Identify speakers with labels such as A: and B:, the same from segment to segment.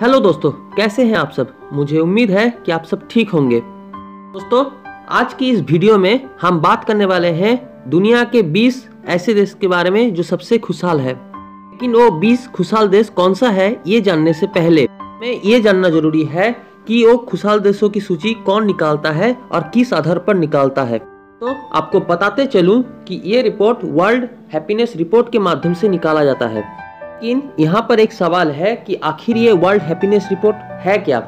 A: Hello दोस्तों, कैसे हैं आप सब। मुझे उम्मीद है कि आप सब ठीक होंगे। दोस्तों, आज की इस वीडियो में हम बात करने वाले हैं दुनिया के 20 ऐसे देश के बारे में जो सबसे खुशहाल है। लेकिन वो 20 खुशहाल देश कौन सा है ये जानने से पहले हमें ये जानना जरूरी है कि वो खुशहाल देशों की सूची कौन निकालता है और किस आधार पर निकालता है। तो आपको बताते चलूं कि ये रिपोर्ट वर्ल्ड हैप्पीनेस रिपोर्ट के माध्यम से निकाला जाता है। लेकिन यहाँ पर एक सवाल है कि आखिर ये वर्ल्ड हैप्पीनेस रिपोर्ट है क्या।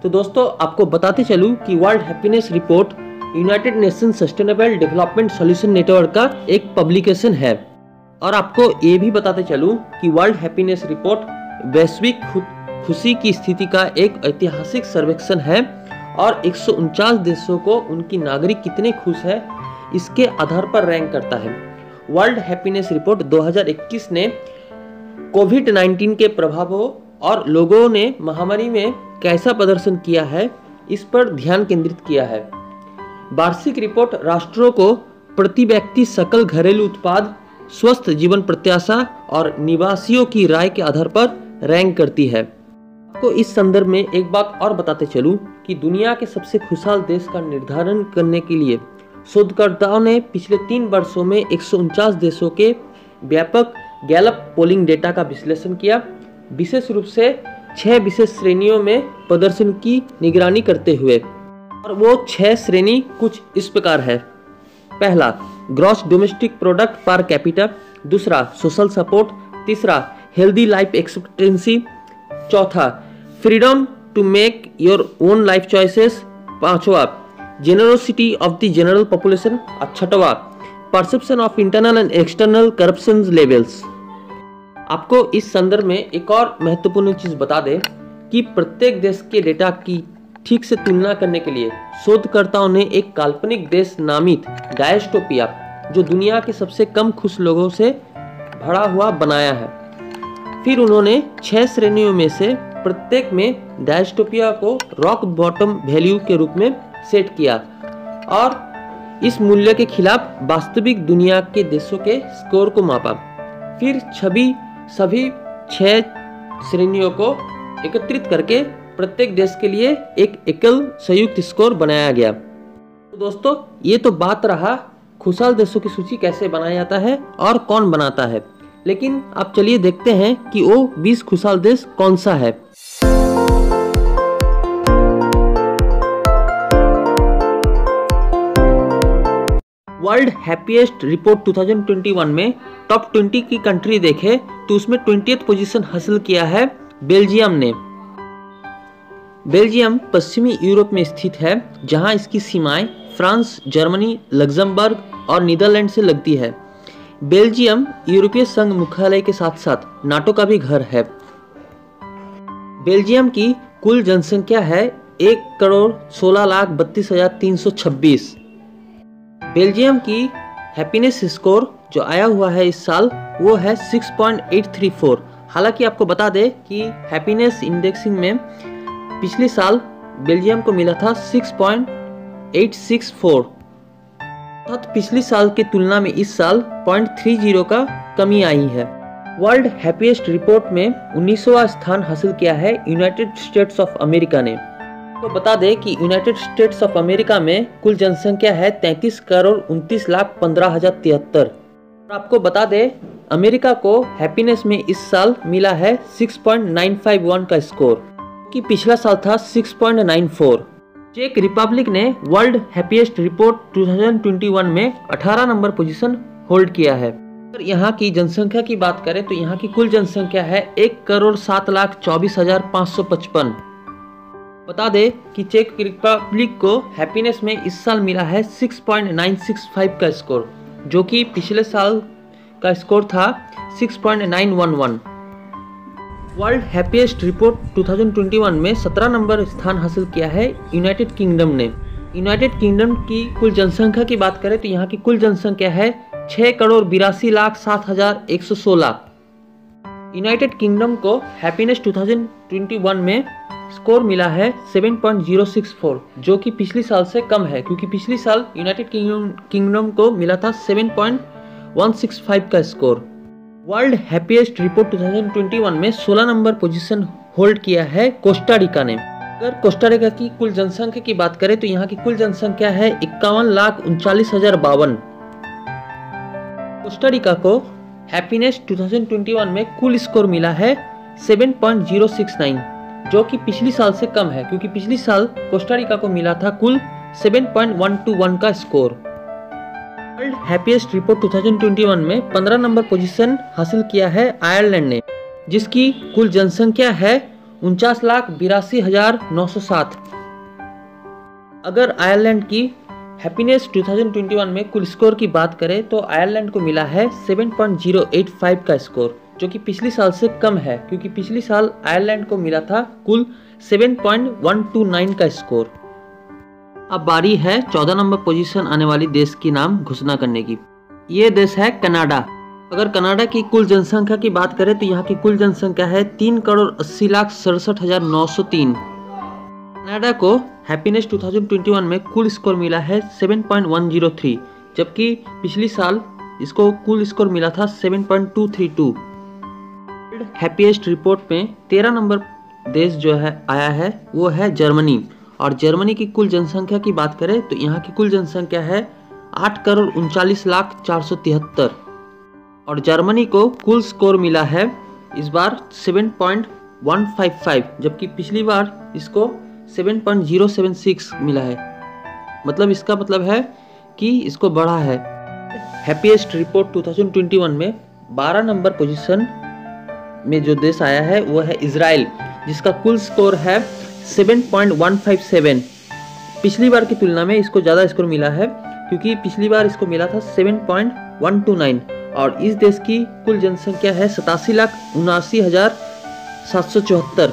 A: तो दोस्तों, आपको बताते चलूं कि world happiness report United nation sustainable development solution network का एक पब्लिकेशन है। और आपको ये भी बताते चलूं कि वर्ल्ड हैप्पीनेस रिपोर्ट वैश्विक खुशी की स्थिति का एक ऐतिहासिक सर्वेक्षण है और 149 देशों को उनकी नागरिक कितने खुश है इसके आधार पर रैंक करता है। वर्ल्ड हैप्पीनेस रिपोर्ट 2021 ने कोविड-19 के प्रभावों और लोगों ने महामारी में कैसा प्रदर्शन किया है इस पर ध्यान केंद्रित किया है। वार्षिक रिपोर्ट राष्ट्रों को प्रति व्यक्ति सकल घरेलू उत्पाद, स्वस्थ जीवन प्रत्याशा और निवासियों की राय के आधार पर रैंक करती है। आपको इस संदर्भ में एक बात और बताते चलूं कि दुनिया के सबसे खुशहाल देश का निर्धारण करने के लिए शोधकर्ताओं ने पिछले 3 वर्षों में 149 देशों के व्यापक गैलप पोलिंग डेटा का विश्लेषण किया, विशेष रूप से 6 विशेष श्रेणियों में प्रदर्शन की निगरानी करते हुए। और वो 6 श्रेणी कुछ इस प्रकार है। पहला, gross domestic product per capita. दूसरा, सोशल सपोर्ट। तीसरा, हेल्दी लाइफ एक्सपेक्टेंसी। चौथा, freedom to make your own life choices. पांचवा, generosity of the general population. छठवा, perception of internal and external corruption levels. आपको इस संदर्भ में एक और महत्वपूर्ण चीज बता दें कि प्रत्येक देश के डेटा की ठीक से तुलना करने के लिए शोधकर्ताओं ने एक काल्पनिक देश नामित डायस्टोपिया, जो दुनिया के सबसे कम खुश लोगों से भरा हुआ, बनाया है। फिर उन्होंने 6 श्रेणियों में से प्रत्येक में डायस्टोपिया को रॉक बॉटम वैल्यू के रूप में सेट किया और इस मूल्य के खिलाफ वास्तविक दुनिया के देशों के स्कोर को मापा। फिर सभी 6 श्रेणियों को एकत्रित करके प्रत्येक देश के लिए एक एकल संयुक्त स्कोर बनाया गया। तो दोस्तों, ये तो बात रहा खुशहाल देशों की सूची कैसे बनाया जाता है और कौन बनाता है। लेकिन अब चलिए देखते हैं कि वो 20 खुशहाल देश कौन सा है। वर्ल्ड हैप्पीएस्ट रिपोर्ट 2021 में टॉप 20 की कंट्री देखे तो उसमें 20th पोजीशन हासिल किया है बेल्जियम ने। बेल्जियम पश्चिमी यूरोप में स्थित है, जहां इसकी सीमाएं फ्रांस, जर्मनी, लग्जमबर्ग और नीदरलैंड से लगती है। बेल्जियम यूरोपीय संघ मुख्यालय के साथ साथ नाटो का भी घर है। बेल्जियम की कुल जनसंख्या है 1,16,32,326। बेल्जियम की हैप्पीनेस स्कोर जो आया हुआ है इस साल वो है 6.834। हालांकि आपको बता दें कि हैप्पीनेस इंडेक्सिंग में पिछले साल बेल्जियम को मिला था 6.864। अर्थात पिछले साल की तुलना में इस साल 0.30 का कमी आई है। वर्ल्ड हैप्पीएस्ट रिपोर्ट में 19वां स्थान हासिल किया है यूनाइटेड स्टेट्स ऑफ अमेरिका ने। तो बता दें कि यूनाइटेड स्टेट्स ऑफ अमेरिका में कुल जनसंख्या है 33,29,15,073। और आपको बता दें अमेरिका को हैप्पीनेस में इस साल मिला है 6.951 का स्कोर, कि पिछला साल था 6.94। चेक रिपब्लिक ने वर्ल्ड हैप्पीएस्ट रिपोर्ट 2021 में 18 नंबर पोजीशन होल्ड किया है। अगर यहाँ की जनसंख्या की बात करें तो यहाँ की कुल जनसंख्या है 1,07,24,555। बता दें कि चेक रिपब्लिक को हैप्पीनेस में इस साल मिला है 6.965 का स्कोर, जो कि पिछले साल का स्कोर था 6.911। वर्ल्ड हैप्पीएस्ट रिपोर्ट 2021 में 17 नंबर स्थान हासिल किया है यूनाइटेड किंगडम ने। यूनाइटेड किंगडम की कुल जनसंख्या की बात करें तो यहाँ की कुल जनसंख्या है 6,82,07,116। यूनाइटेड किंगडम को हैप्पीनेस 2021 में स्कोर मिला है 7.064, जो कि पिछले साल से कम है, क्योंकि पिछले साल यूनाइटेड किंगडम को मिला था 7.165 का स्कोर। वर्ल्ड हैप्पीएस्ट रिपोर्ट 2021 में 16 नंबर पोजीशन होल्ड किया है कोस्टारिका ने। अगर कोस्टारिका की कुल जनसंख्या की बात करें तो यहाँ की कुल जनसंख्या है 51,39,052। कोस्टारिका को हैप्पीनेस 2021 में कुल स्कोर मिला है 7.069, जो कि पिछली साल से कम है, क्योंकि पिछली साल कोस्टारिका को मिला था कुल 7.121 का स्कोर। वर्ल्ड हैप्पीएस्ट रिपोर्ट 2021 में 15 नंबर पोजीशन हासिल किया है आयरलैंड ने, जिसकी कुल जनसंख्या है 49,82,907। अगर आयरलैंड की हैप्पीनेस 2021 में कुल स्कोर की बात करें तो आयरलैंड को मिला है 7.085 का स्कोर, जो कि पिछली साल से कम है, क्योंकि पिछली साल आयरलैंड को मिला था कुल 7.129 का स्कोर। अब बारी है 14 नंबर पोजीशन आने वाली देश की नाम घोषणा करने की। ये देश है कनाडा। अगर कनाडा की कुल जनसंख्या की बात करें तो यहाँ की कुल जनसंख्या है 3,80,67,903। कनाडा को हैप्पीनेस 2021 में कुल स्कोर मिला है 7.103, जबकि पिछली साल इसको कुल स्कोर मिला था 7.232। हैप्पीएस्ट रिपोर्ट में 13 नंबर देश जो है आया है वो है जर्मनी। और जर्मनी की कुल जनसंख्या की बात करें तो यहाँ की कुल जनसंख्या है 8,39,473 और जर्मनी को कुल स्कोर मिला है इस बार 7.155, जबकि पिछली बार इसको 7.076 मिला है। मतलब इसका मतलब है कि इसको बढ़ा है। हैप्पीएस्ट रिपोर्ट 2021 में 12 नंबर पोजीशन में जो देश आया है वो है इजराइल, जिसका कुल स्कोर है 7.157। पिछली बार की तुलना में इसको ज़्यादा स्कोर मिला है, क्योंकि पिछली बार इसको मिला था 7.129 और इस देश की कुल जनसंख्या है 87,79,774।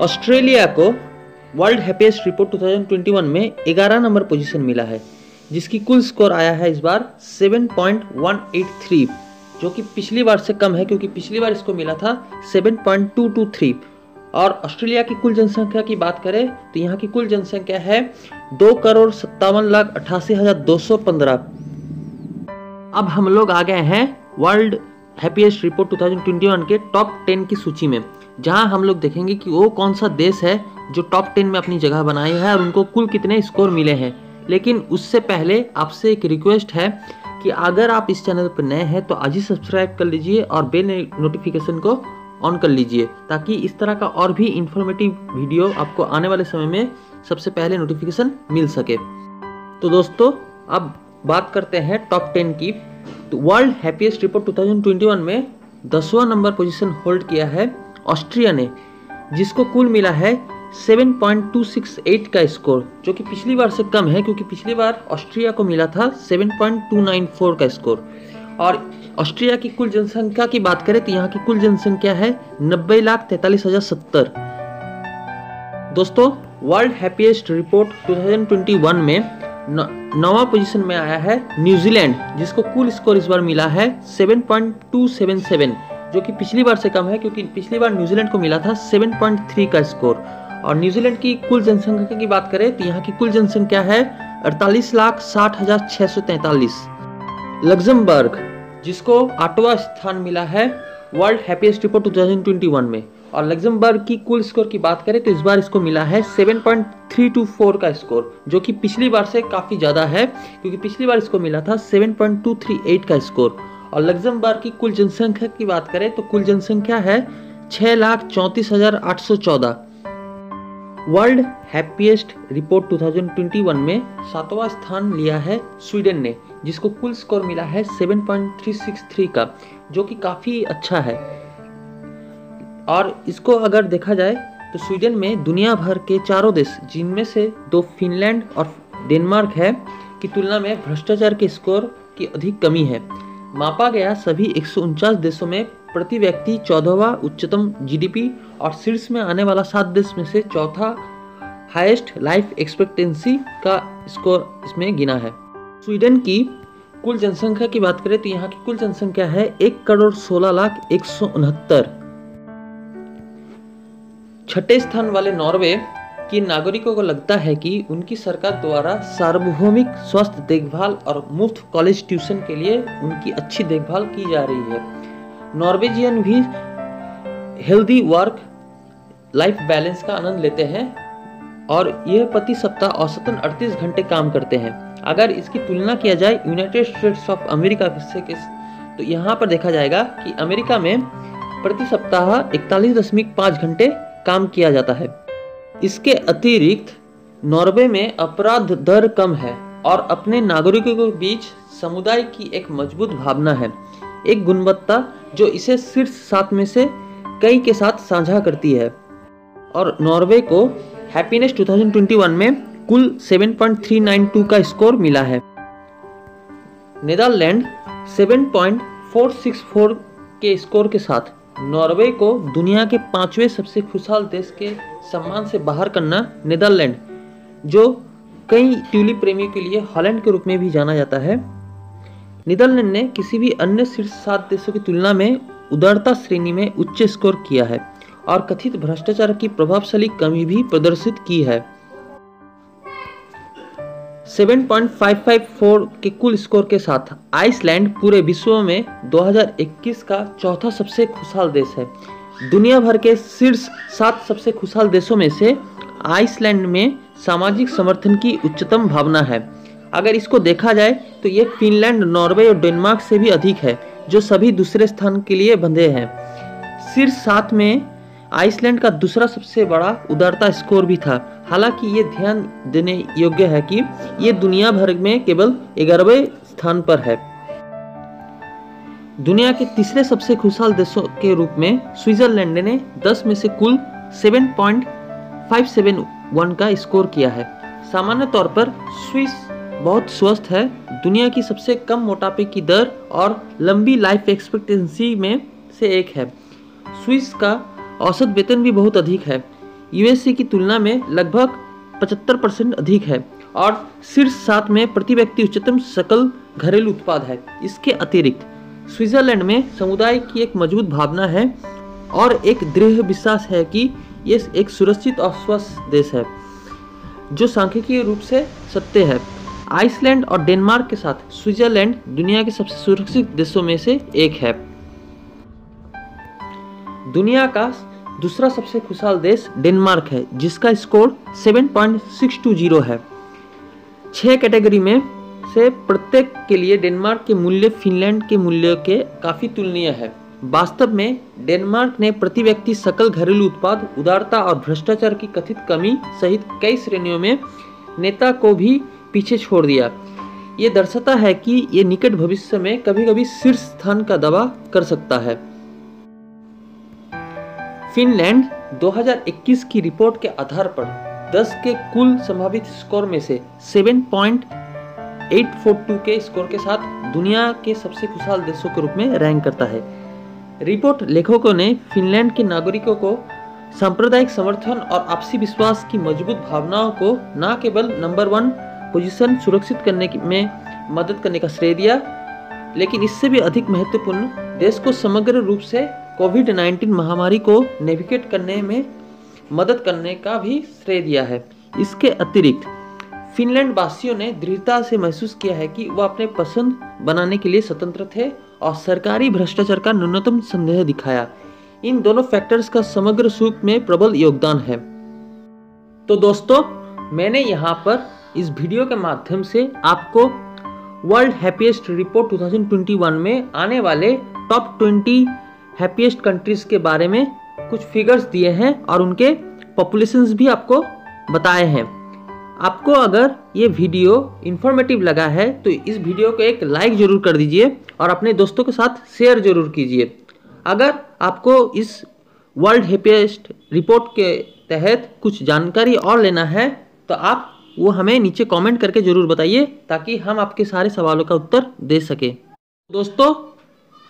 A: ऑस्ट्रेलिया को वर्ल्ड हैप्पीएस्ट रिपोर्ट 2021 में 11 नंबर पोजीशन मिला है, जिसकी कुल स्कोर आया है इस बार 7.183, जो कि पिछली बार से कम है, क्योंकि पिछली बार इसको मिला था 7.223। और ऑस्ट्रेलिया की कुल जनसंख्या की बात करें तो यहाँ की कुल जनसंख्या है 2,57,88,215। अब हम लोग आ गए हैं वर्ल्ड हैप्पीएस्ट रिपोर्ट 2021 के टॉप 10 की सूची में, जहां हम लोग देखेंगे कि वो कौन सा देश है जो टॉप 10 में अपनी जगह बनाई है और उनको कुल कितने स्कोर मिले हैं। लेकिन उससे पहले आपसे एक रिक्वेस्ट है कि अगर आप इस चैनल पर नए हैं तो आज ही सब्सक्राइब कर लीजिए और बेल नोटिफिकेशन को ऑन कर लीजिए, ताकि इस तरह का और भी इंफॉर्मेटिव वीडियो आपको आने वाले समय में सबसे पहले नोटिफिकेशन मिल सके। तो दोस्तों अब बात करते हैं टॉप 10 की। तो वर्ल्ड हैप्पीएस्ट रिपोर्ट 2021 में 10वां नंबर पोजीशन होल्ड किया है ऑस्ट्रिया ने, जिसको कुल मिला है 7.268 का स्कोर, जो कि पिछली बार से कम है, क्योंकि पिछली बार ऑस्ट्रिया को मिला था 7.294 का स्कोर। और ऑस्ट्रिया की कुल जनसंख्या की बात करें तो यहाँ की कुल जनसंख्या है 90,43,070। दोस्तों वर्ल्ड हैप्पीएस्ट रिपोर्ट 2021 में 9वां पोजीशन में आया है न्यूजीलैंड, जिसको कुल स्कोर इस बार मिला है 7.277, जो कि पिछली बार से कम है, क्योंकि पिछली बार न्यूजीलैंड को मिला था 7.3 का स्कोर। और न्यूजीलैंड की कुल जनसंख्या की बात करें तो यहाँ की कुल जनसंख्या है 48,60,643। लग्जमबर्ग, जिसको 8वां स्थान मिला है वर्ल्ड हैप्पीएस्ट रिपोर्ट 2021 में, और लग्जमबर्ग की कुल स्कोर की बात करें तो इस बार इसको मिला है 7.324 का स्कोर, जो कि पिछली बार से काफ़ी ज़्यादा है, क्योंकि पिछली बार इसको मिला था 7.238 का स्कोर। और लग्जमबर्ग की कुल जनसंख्या की बात करें तो कुल जनसंख्या है 6,34,814। वर्ल्ड हैप्पीएस्ट रिपोर्ट 2021 में 7वां स्थान लिया है स्वीडन ने, जिसको कुल स्कोर मिला है 7.363 का, जो कि काफ़ी अच्छा है। और इसको अगर देखा जाए तो स्वीडन में दुनिया भर के चारों देश, जिनमें से 2 फिनलैंड और डेनमार्क है, की तुलना में भ्रष्टाचार के स्कोर की अधिक कमी है। मापा गया सभी 149 देशों में प्रति व्यक्ति 14वां उच्चतम जीडीपी और शीर्ष में आने वाला 7 देश में से चौथा हाईएस्ट लाइफ एक्सपेक्टेंसी का स्कोर इसमें गिना है। स्वीडन की कुल जनसंख्या की बात करें तो यहाँ की कुल जनसंख्या है 1,16,169। छठे स्थान वाले नॉर्वे की नागरिकों को लगता है कि उनकी सरकार द्वारा सार्वभौमिक स्वास्थ्य देखभाल और मुफ्त कॉलेज ट्यूशन के लिए उनकी अच्छी देखभाल की जा रही है। नॉर्वेजियन भी हेल्दी वर्क लाइफ बैलेंस का आनंद लेते हैं और यह प्रति सप्ताह औसतन 38 घंटे काम करते हैं। अगर इसकी तुलना किया जाए यूनाइटेड स्टेट्स ऑफ अमेरिका से तो यहाँ पर देखा जाएगा कि अमेरिका में प्रति सप्ताह 41.5 घंटे काम किया जाता है। इसके अतिरिक्त नॉर्वे में अपराध दर कम है और अपने नागरिकों के बीच समुदाय की एक मजबूत भावना है, एक गुणवत्ता जो इसे शीर्ष 7 में से कई के साथ साझा करती है। और नॉर्वे को हैप्पीनेस 2021 में कुल 7.392 का स्कोर मिला है। नीदरलैंड 7.464 के स्कोर के साथ नॉर्वे को दुनिया के 5वें सबसे खुशहाल देश के सम्मान से बाहर करना, नीदरलैंड जो कई ट्यूलिप प्रेमियों के लिए हॉलैंड के रूप में भी जाना जाता है, नीदरलैंड ने किसी भी अन्य शीर्ष 7 देशों की तुलना में उदारता श्रेणी में उच्च स्कोर किया है और कथित भ्रष्टाचार की प्रभावशाली कमी भी प्रदर्शित की है। 7.554 के कुल स्कोर के साथ आइसलैंड पूरे विश्व में 2021 का चौथा सबसे खुशहाल देश है। दुनिया भर के शीर्ष 7 सबसे खुशहाल देशों में से आइसलैंड में सामाजिक समर्थन की उच्चतम भावना है। अगर इसको देखा जाए तो ये फिनलैंड, नॉर्वे और डेनमार्क से भी अधिक है, जो सभी दूसरे स्थान के लिए बंधे हैं। शीर्ष 7 में आइसलैंड का दूसरा सबसे बड़ा उदारता स्कोर भी था। हालांकि ये ध्यान देने योग्य है कि ये दुनिया भर में केवल 11वें स्थान पर है। दुनिया के तीसरे सबसे खुशहाल देशों के रूप में स्विट्जरलैंड ने 10 में से कुल 7.571 का स्कोर किया है। सामान्य तौर पर स्विस बहुत स्वस्थ है, दुनिया की सबसे कम मोटापे की दर और लंबी लाइफ एक्सपेक्टेंसी में से एक है। स्विस का औसत वेतन भी बहुत अधिक है, यूएसए की तुलना में लगभग 75% अधिक है और शीर्ष 7 में प्रति व्यक्ति उच्चतम सकल घरेलू उत्पाद है। इसके अतिरिक्त स्विट्जरलैंड में समुदाय की एक मजबूत भावना है और एक दृढ़ विश्वास है कि ये एक सुरक्षित और स्वस्थ देश है, जो सांख्यिकीय रूप से सत्य है। आइसलैंड और डेनमार्क के साथ स्विट्जरलैंड दुनिया के सबसे सुरक्षित देशों में से एक है। दुनिया का दूसरा सबसे खुशहाल देश डेनमार्क है, जिसका स्कोर 7.620 है। 6 कैटेगरी में से प्रत्येक के लिए डेनमार्क के मूल्य फिनलैंड के मूल्य के काफी तुलनीय है। वास्तव में डेनमार्क ने प्रति व्यक्ति सकल घरेलू उत्पाद, उदारता और भ्रष्टाचार की कथित कमी सहित कई श्रेणियों में नेता को भी पीछे छोड़ दिया। ये दर्शाता है कि ये निकट भविष्य में कभी-कभी शीर्ष स्थान का दावा कर सकता है। फिनलैंड 2021 की रिपोर्ट के आधार पर 10 के कुल संभावित स्कोर में से 7.842 के स्कोर के साथ दुनिया के सबसे खुशहाल देशों के रूप में रैंक करता है। रिपोर्ट लेखकों ने फिनलैंड के नागरिकों को सांप्रदायिक समर्थन और आपसी विश्वास की मजबूत भावनाओं को न केवल नंबर 1 पोजीशन सुरक्षित करने में मदद करने का श्रेय दिया, लेकिन इससे भी अधिक महत्वपूर्ण देश को समग्र रूप से कोविड-19 महामारी को नेविगेट करने में मदद करने का भी श्रेय दिया है। इसके अतिरिक्त फिनलैंड वासियों ने दृढ़ता से महसूस किया है कि वह अपने पसंद बनाने के लिए स्वतंत्र थे और सरकारी भ्रष्टाचार का न्यूनतम संदेह दिखाया। इन दोनों फैक्टर्स का समग्र सुख में प्रबल योगदान है। तो दोस्तों, मैंने यहाँ पर इस वीडियो के माध्यम से आपको वर्ल्ड हैप्पीएस्ट रिपोर्ट 2021 में आने वाले टॉप 20 हैप्पीएस्ट कंट्रीज के बारे में कुछ फिगर्स दिए हैं और उनके पॉपुलेशंस भी आपको बताए हैं। आपको अगर ये वीडियो इंफॉर्मेटिव लगा है तो इस वीडियो को एक लाइक जरूर कर दीजिए और अपने दोस्तों के साथ शेयर जरूर कीजिए। अगर आपको इस वर्ल्ड हैप्पीएस्ट रिपोर्ट के तहत कुछ जानकारी और लेना है तो आप वो हमें नीचे कमेंट करके जरूर बताइए, ताकि हम आपके सारे सवालों का उत्तर दे सके। दोस्तों,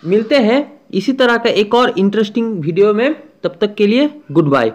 A: मिलते हैं इसी तरह का एक और इंटरेस्टिंग वीडियो में। तब तक के लिए गुड बाय।